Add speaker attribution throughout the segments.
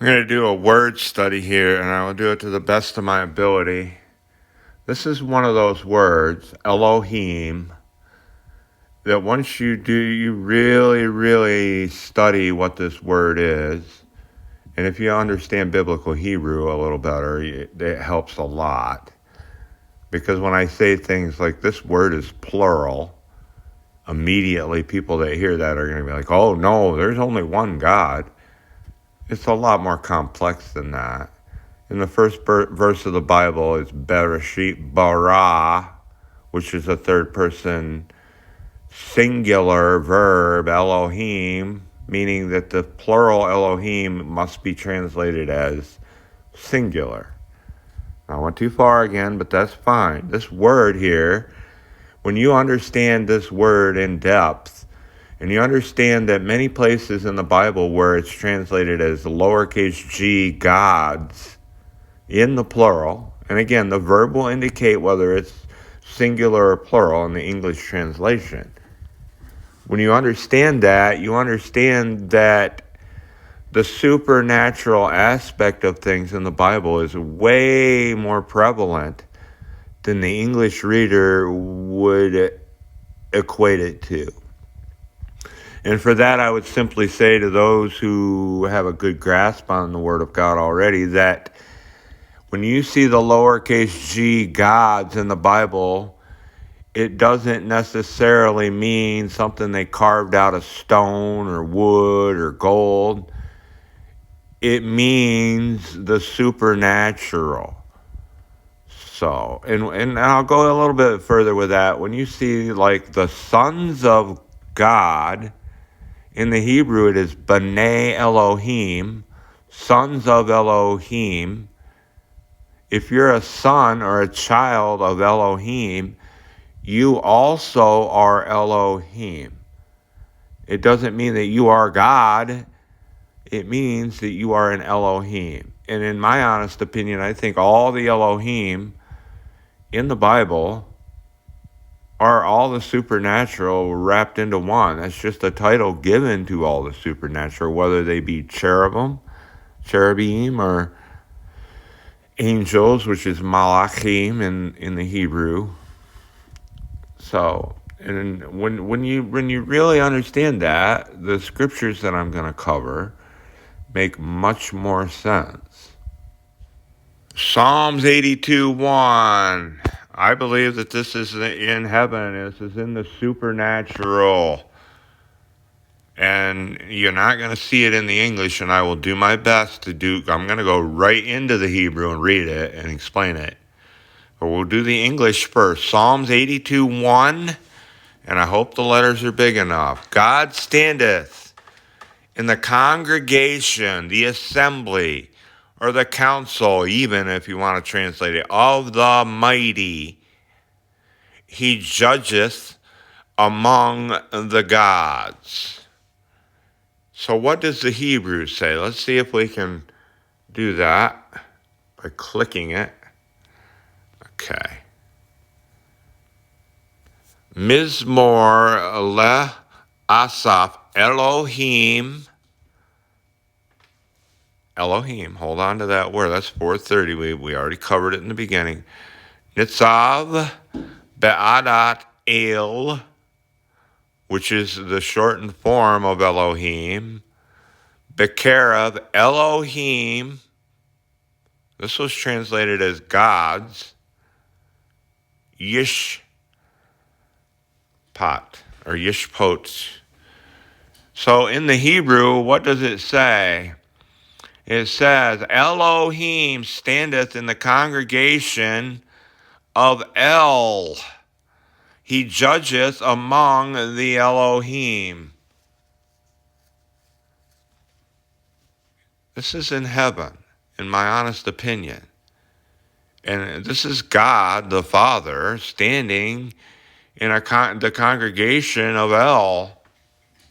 Speaker 1: I'm going to do a word study here, and I will do it to the best of my ability. This is one of those words, Elohiym, that once you do, you really, really study what this word is. And if you understand biblical Hebrew a little better, it helps a lot. Because when I say things like this word is plural, immediately people that hear that are going to be like, oh no, there's only one God. It's a lot more complex than that. In the first verse of the Bible, it's Bereshit bara, which is a third person singular verb, Elohim, meaning that the plural Elohim must be translated as singular. I went too far again, but that's fine. This word here, when you understand this word in depth, and you understand that many places in the Bible where it's translated as lowercase g gods in the plural, and again, the verb will indicate whether it's singular or plural in the English translation. When you understand that the supernatural aspect of things in the Bible is way more prevalent than the English reader would equate it to. And for that, I would simply say to those who have a good grasp on the Word of God already that when you see the lowercase g gods in the Bible, it doesn't necessarily mean something they carved out of stone or wood or gold. It means the supernatural. So, and I'll go a little bit further with that. When you see like the sons of God, in the Hebrew, it is B'nai Elohiym, sons of Elohiym. If you're a son or a child of Elohiym, you also are Elohim. It doesn't mean that you are God. It means that you are an Elohim. And in my honest opinion, I think all the Elohim in the Bible are all the supernatural wrapped into one. That's just a title given to all the supernatural, whether they be cherubim, or angels, which is malachim in the Hebrew. So, and when you really understand that, the scriptures that I'm going to cover make much more sense. Psalms 82:1. I believe that this is in heaven. This is in the supernatural. And you're not going to see it in the English, and I will do my best to do. I'm going to go right into the Hebrew and read it and explain it. But we'll do the English first. Psalms 82:1, and I hope the letters are big enough. God standeth in the congregation, the assembly, or the council, even if you want to translate it, of the mighty. He judgeth among the gods. So what does the Hebrew say? Let's see if we can do that by clicking it. Okay. Mizmor le Asaph Elohiym. Elohim, hold on to that word. That's 430. We already covered it in the beginning. Nitzav Be'adat El, which is the shortened form of Elohim. Be'kerev Elohim. This was translated as gods. Yishpat or Yishpot. So in the Hebrew, what does it say? It says, Elohim standeth in the congregation of El. He judgeth among the Elohim. This is in heaven, in my honest opinion. And this is God, the Father, standing in the congregation of El,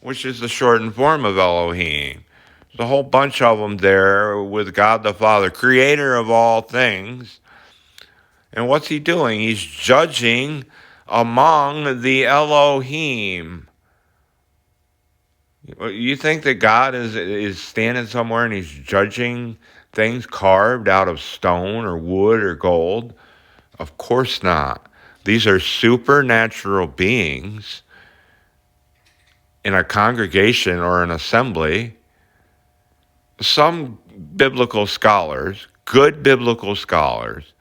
Speaker 1: which is the shortened form of Elohim. There's a whole bunch of them there with God the Father, creator of all things. And what's he doing? He's judging among the Elohim. You think that God is standing somewhere and he's judging things carved out of stone or wood or gold? Of course not. These are supernatural beings in a congregation or an assembly. Some biblical scholars, good biblical scholars,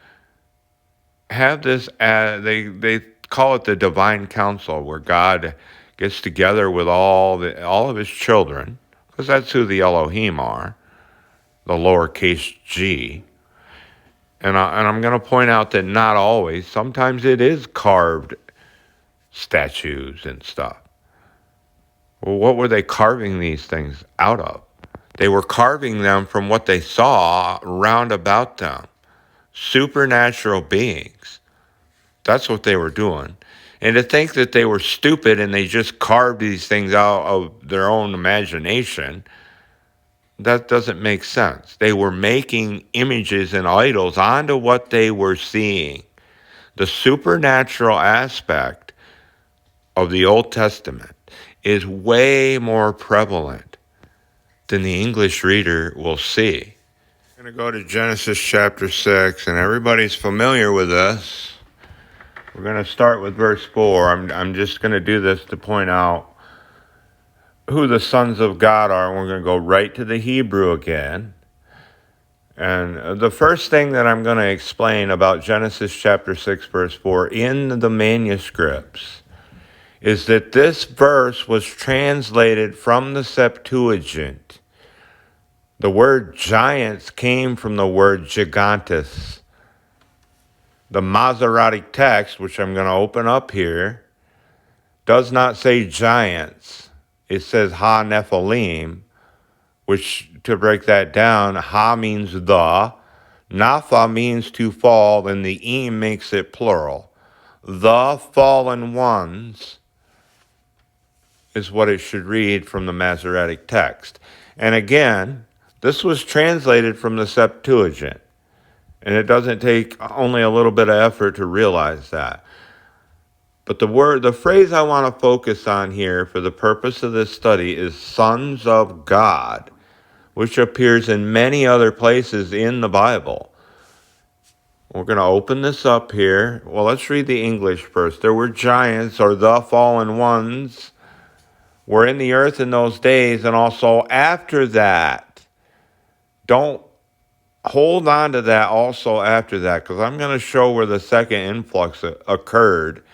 Speaker 1: have this, they call it the divine council, where God gets together with all of his children, because that's who the Elohiym are, the lowercase g. And I'm going to point out that not always, sometimes it is carved statues and stuff. Well, what were they carving these things out of? They were carving them from what they saw round about them. Supernatural beings. That's what they were doing. And to think that they were stupid and they just carved these things out of their own imagination, that doesn't make sense. They were making images and idols onto what they were seeing. The supernatural aspect of the Old Testament is way more prevalent than the English reader will see. I'm going to go to Genesis chapter 6, and everybody's familiar with this. We're going to start with verse 4. I'm just going to do this to point out who the sons of God are, and we're going to go right to the Hebrew again. And the first thing that I'm going to explain about Genesis chapter 6, verse 4 in the manuscripts is that this verse was translated from the Septuagint. The word giants came from the word gigantes. The Masoretic text, which I'm going to open up here, does not say giants. It says ha Nephilim, which, to break that down, ha means the, napha means to fall, and the im makes it plural. The fallen ones is what it should read from the Masoretic text. And again, this was translated from the Septuagint. And it doesn't take only a little bit of effort to realize that. But the phrase I want to focus on here for the purpose of this study is sons of God, which appears in many other places in the Bible. We're going to open this up here. Well, let's read the English first. There were giants, or the fallen ones, were in the earth in those days, and also after that. Don't hold on to that also after that, because I'm going to show where the second influx occurred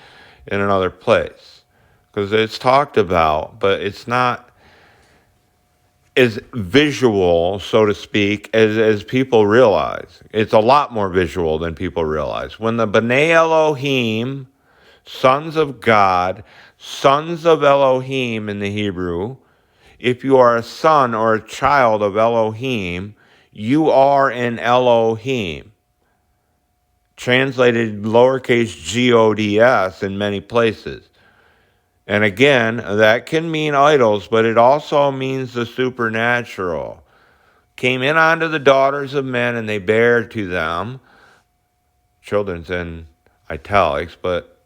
Speaker 1: in another place. Because it's talked about, but it's not as visual, so to speak, as people realize. It's a lot more visual than people realize. When the B'nai Elohim, sons of God, sons of Elohim in the Hebrew, if you are a son or a child of Elohim, you are an Elohim. Translated lowercase gods in many places. And again, that can mean idols, but it also means the supernatural. Came in unto the daughters of men, and they bare to them. Children's in italics, but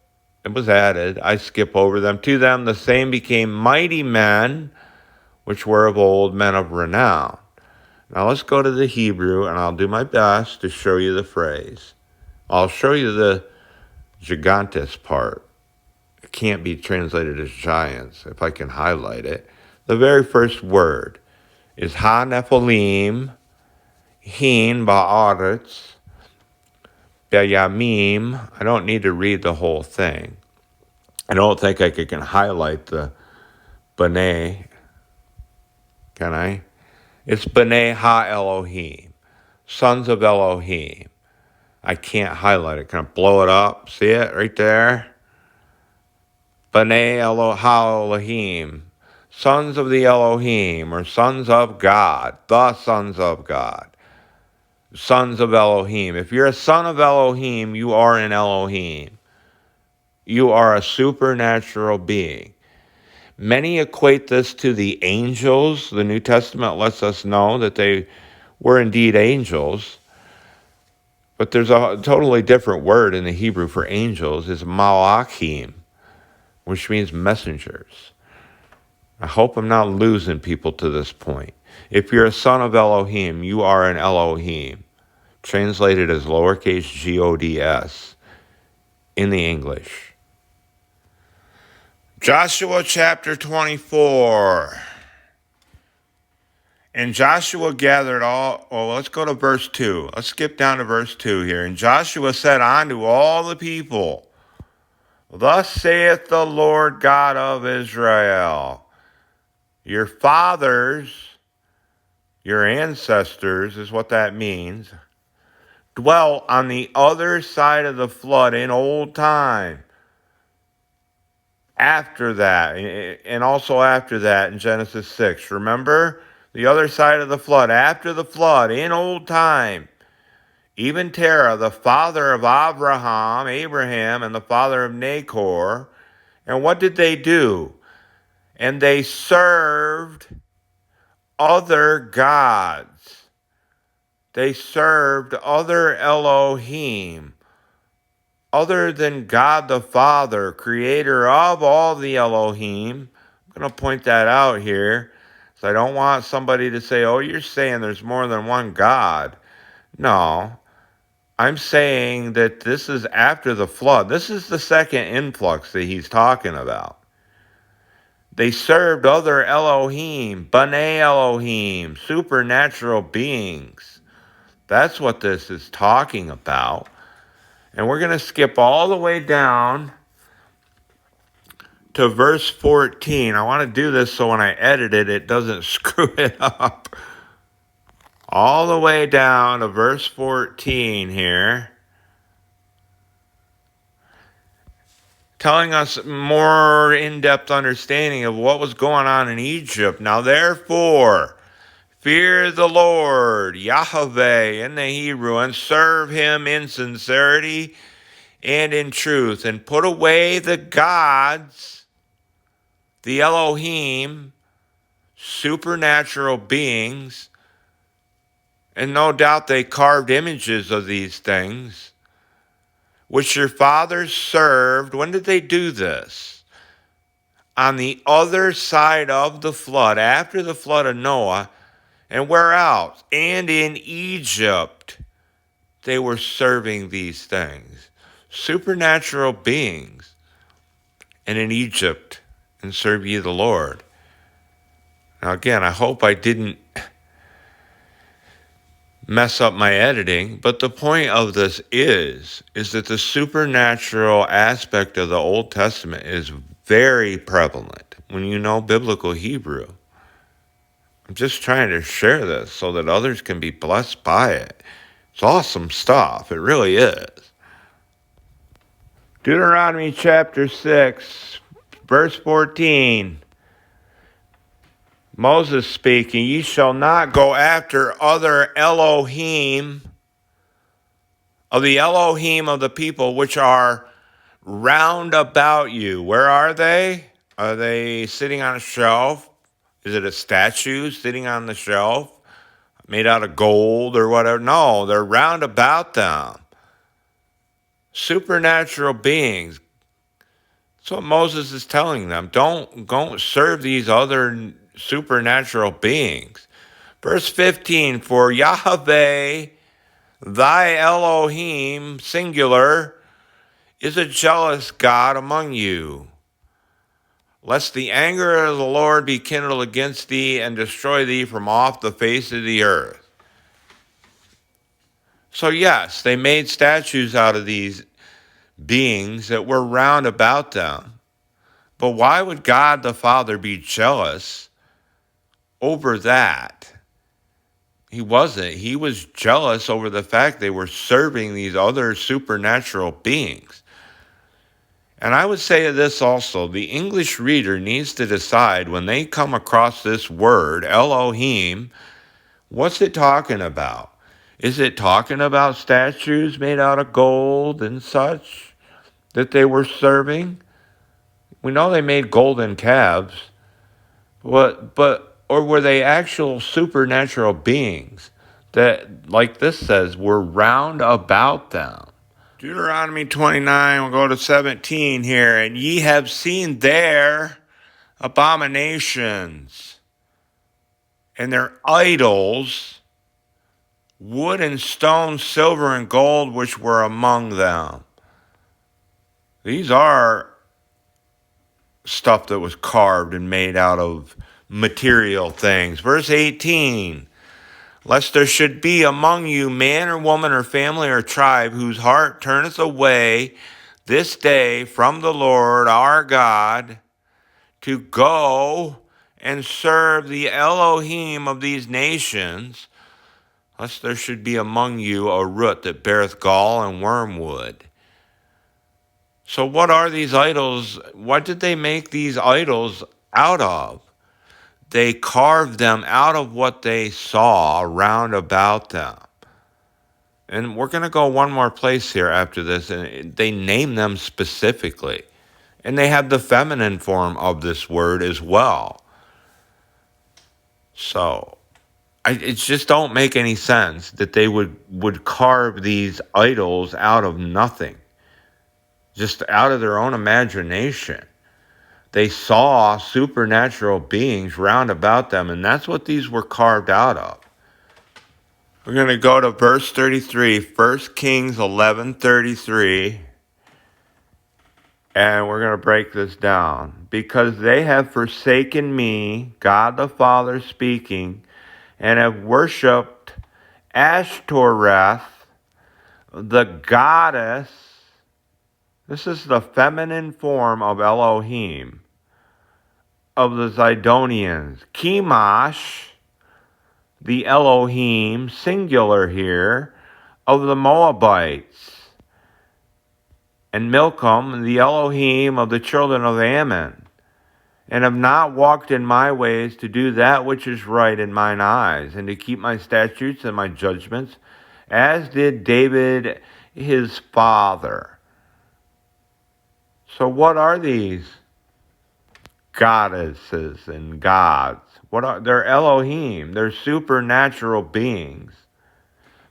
Speaker 1: it was added. I skip over them. To them the same became mighty men, which were of old, men of renown. Now let's go to the Hebrew, and I'll do my best to show you the phrase. I'll show you the gigantes part. It can't be translated as giants, if I can highlight it. The very first word is ha Nephilim, hin ba'aretz, beyamim. I don't need to read the whole thing. I don't think I can highlight the B'nai. Can I? It's B'nai ha Elohim, sons of Elohim. I can't highlight it. Can I blow it up? See it right there? B'nai ha Elohim, sons of the Elohim, or sons of God, the sons of God, sons of Elohim. If you're a son of Elohim, you are an Elohim. You are a supernatural being. Many equate this to the angels. The New Testament lets us know that they were indeed angels. But there's a totally different word in the Hebrew for angels. It's malachim, which means messengers. I hope I'm not losing people to this point. If you're a son of Elohim, you are an Elohim, translated as lowercase g-o-d-s in the English. Joshua chapter 24. And Joshua gathered let's go to verse 2. Let's skip down to verse 2 here. And Joshua said unto all the people, Thus saith the Lord God of Israel, your fathers, your ancestors is what that means, dwelt on the other side of the flood in old time. After that, and also after that in Genesis 6. Remember? The other side of the flood, after the flood, in old time. Even Terah, the father of Abraham, and the father of Nahor. And what did they do? And they served other gods. They served other Elohim, other than God the Father, creator of all the Elohim. I'm going to point that out here. So I don't want somebody to say, oh, you're saying there's more than one God. No, I'm saying that this is after the flood. This is the second influx that he's talking about. They served other Elohim, B'nai Elohim, supernatural beings. That's what this is talking about. And we're going to skip all the way down to verse 14. I want to do this so when I edit it, it doesn't screw it up. All the way down to verse 14 here, telling us more in-depth understanding of what was going on in Egypt. Now, therefore, fear the Lord, Yahweh in the Hebrew, and serve him in sincerity and in truth, and put away the gods, the Elohim, supernatural beings, and no doubt they carved images of these things, which your fathers served. When did they do this? On the other side of the flood, after the flood of Noah, and where else? And in Egypt, they were serving these things, supernatural beings, and in Egypt, and serve ye the Lord. Now again, I hope I didn't mess up my editing, but the point of this is that the supernatural aspect of the Old Testament is very prevalent when you know biblical Hebrew. I'm just trying to share this so that others can be blessed by it. It's awesome stuff. It really is. Deuteronomy chapter 6, verse 14. Moses speaking, ye shall not go after other Elohim, of the Elohim of the people which are round about you. Where are they? Are they sitting on a shelf? Is it a statue sitting on the shelf made out of gold or whatever? No, they're round about them. Supernatural beings. That's what Moses is telling them. Don't serve these other supernatural beings. Verse 15, for Yahweh, thy Elohim, singular, is a jealous God among you, lest the anger of the Lord be kindled against thee and destroy thee from off the face of the earth. So yes, they made statues out of these beings that were round about them. But why would God the Father be jealous over that? He wasn't. He was jealous over the fact they were serving these other supernatural beings. And I would say this also, the English reader needs to decide when they come across this word, Elohim, what's it talking about? Is it talking about statues made out of gold and such that they were serving? We know they made golden calves, but or were they actual supernatural beings that, like this says, were round about them? Deuteronomy 29, we'll go to 17 here. And ye have seen there abominations, and their idols, wood and stone, silver and gold, which were among them. These are stuff that was carved and made out of material things. Verse 18, lest there should be among you man or woman or family or tribe whose heart turneth away this day from the Lord our God to go and serve the Elohiym of these nations, lest there should be among you a root that beareth gall and wormwood. So what are these idols? What did they make these idols out of? They carved them out of what they saw around about them. And we're going to go one more place here after this, and they name them specifically. And they have the feminine form of this word as well. So it just don't make any sense that they would carve these idols out of nothing, just out of their own imagination. They saw supernatural beings round about them, and that's what these were carved out of. We're going to go to verse 33, 1 Kings 11:33, and we're going to break this down. Because they have forsaken me, God the Father speaking, and have worshipped Ashtoreth, the goddess. This is the feminine form of Elohiym, of the Zidonians. Chemosh, the Elohiym, singular here, of the Moabites. And Milcom, the Elohiym of the children of Ammon. And have not walked in my ways to do that which is right in mine eyes, and to keep my statutes and my judgments, as did David his father. So what are these goddesses and gods? They're Elohiym. They're supernatural beings,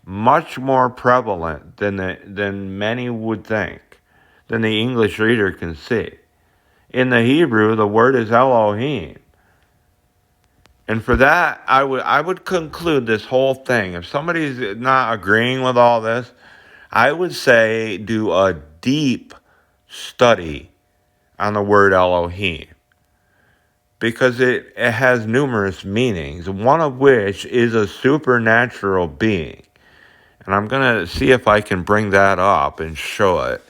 Speaker 1: much more prevalent than many would think, than the English reader can see. In the Hebrew, the word is Elohiym. And for that, I would conclude this whole thing. If somebody's not agreeing with all this, I would say do a deep study on the word Elohiym, because it has numerous meanings, one of which is a supernatural being. And I'm going to see if I can bring that up and show it.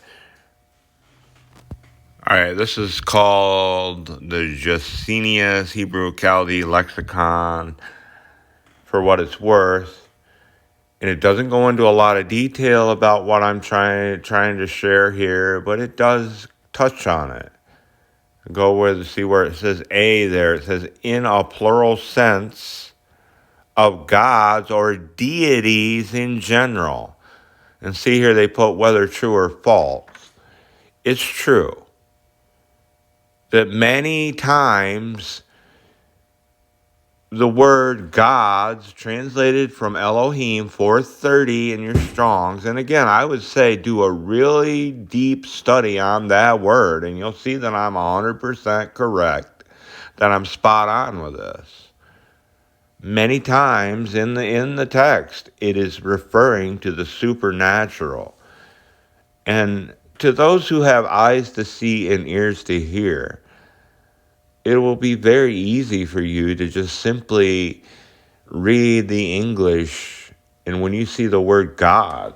Speaker 1: All right, this is called the Gesenius Hebrew Chaldee Lexicon, for what it's worth. And it doesn't go into a lot of detail about what I'm trying to share here, but it does touch on it. See where it says A there. It says in a plural sense of gods or deities in general. And see here they put whether true or false. It's true that many times the word gods, translated from Elohiym 430 in your Strongs, and again, I would say do a really deep study on that word, and you'll see that I'm 100% correct, that I'm spot on with this. Many times in the text, it is referring to the supernatural. And to those who have eyes to see and ears to hear, it will be very easy for you to just simply read the English, and when you see the word God,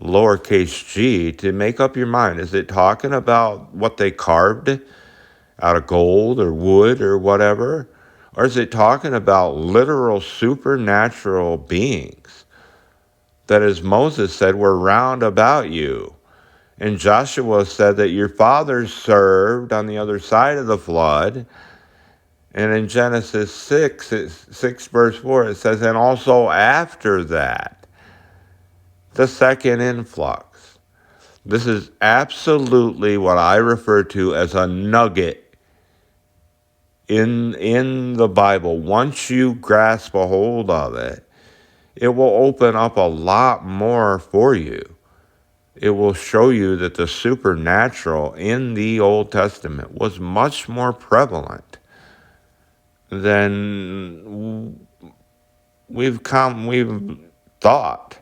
Speaker 1: lowercase g, to make up your mind. Is it talking about what they carved out of gold or wood or whatever? Or is it talking about literal supernatural beings that, as Moses said, were round about you? And Joshua said that your fathers served on the other side of the flood. And in Genesis 6 verse 4, it says, and also after that, the second influx. This is absolutely what I refer to as a nugget in the Bible. Once you grasp a hold of it, it will open up a lot more for you. it will show you that the supernatural in the Old Testament was much more prevalent than we've thought.